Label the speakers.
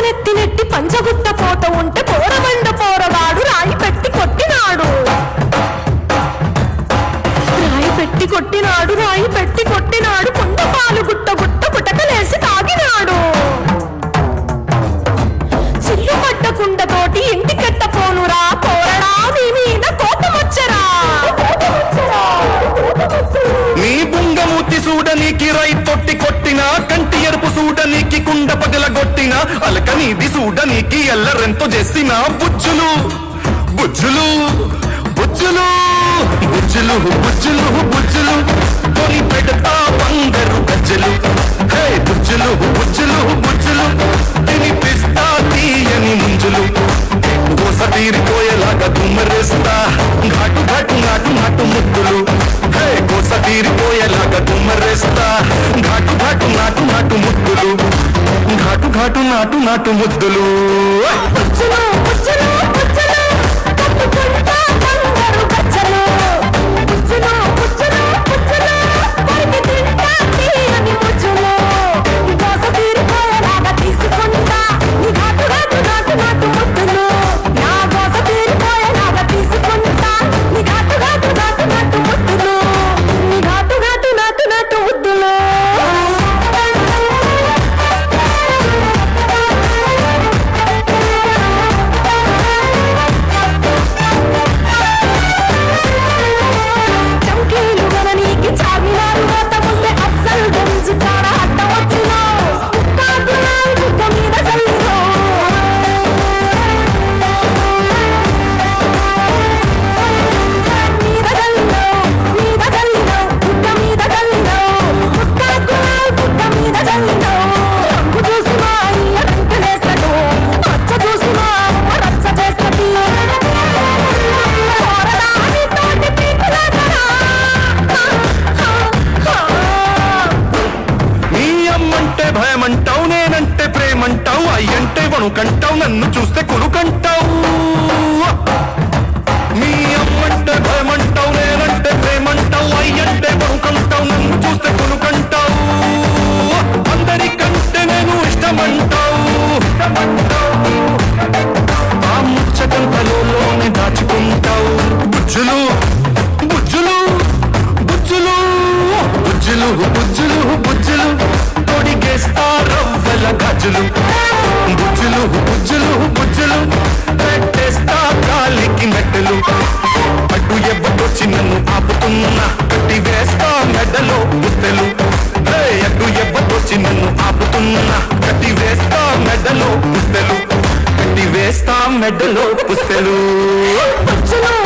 Speaker 1: నెత్తి నెట్టి పంచగుట్ట పోత ఉంటే పోరమండ పోరగాడు రాయి పెట్టి కొట్టినాడు రాయి పెట్టి కొట్టినాడు కుండ పాలు గుట్ట గుట్ట పుటకలేసి తాగినాడు చిల్లు పట్టకుండతోటి ఇంటికెట్ట పోనురా పోరడా నీ మీద కోపమొచ్చరా
Speaker 2: నీ బుంగమూతి చూడనీకి రై తొట్టి కొట్టినా కంటి ఎరుపు చూడనీకి కుండ పగలగొట్టిన అలక నీది చూడనీకి ఎల్లరెంతో చేసిన బుజ్జులు బుజ్జులు బుజ్జులు బుజ్జులు బుజ్జులు బుజ్జులు కొని పెడతా బంగారు గజ్జలు హే బుజ్జులు బుజ్జులు బుజ్జులు తినిపిస్తా తీయని ముంజులు గోస తీరిపోయేలాగా దుమ్మరేస్తా ఘాటు ఘాటు నాటు నాటు ముద్దులు హే గోస తీరిపోయేలాగా దుమ్మరేస్తా ఘాటు ఘాటు నాటు నాటు ముద్దులు ఘాటు ఘాటు నాటు నాటు ముద్దులు
Speaker 1: బుజ్జులు బుజ్జులు బుజ్జులు కట్టుకుంటా బంగారు గజ్జలు బుజ్జులు బుజ్జులు బుజ్జులు కొరికి తింటా తీయని ముజ్జులు దోస తీరిపోయేలాగా తీసుకుంటా నీ ఘాటు ఘాటు నాటు నాటు ముద్దులు నా దోస తీరిపోయేలాగా తీసుకుంటా నీ ఘాటు ఘాటు నాటు నాటు ముద్దులు నీ ఘాటు ఘాటు నాటు నాటు ముద్దులు
Speaker 2: భయమంటావు నేనంటే ప్రేమంటావు అయ్యంటే వణుకంటావు నన్ను చూస్తే కొనుకంటావు మీ అమ్మంటే భయమంటావు నేనంటే ప్రేమంటావు అయ్యంటే వణుకంటావు నన్ను చూస్తే కొనుకంటావు అందరికంటే నేను ఇష్టమంటావు ఆ ముచ్చటంతలోనే దాచుకుంటావు బుజ్జులు బుజ్జులు బుజ్జులు బుజ్జులు బుజ్జులు బుజ్జులు రవ్వల గజులు బుజ్జులు బుజ్జులు బుజ్జులు పెట్టేస్తా కాలికి మెట్టలు అడ్డు ఎవ్వటొచ్చి నన్ను ఆపుతున్నా కట్టి వేస్తా మెడలో పుస్తెలు అడ్డు ఎవ్వటొచ్చి నన్ను ఆపుతున్నా కట్టి వేస్తా మెడలో పుస్తెలు కట్టి వేస్తా మెడలో పుస్తెలు
Speaker 1: బుజ్జులు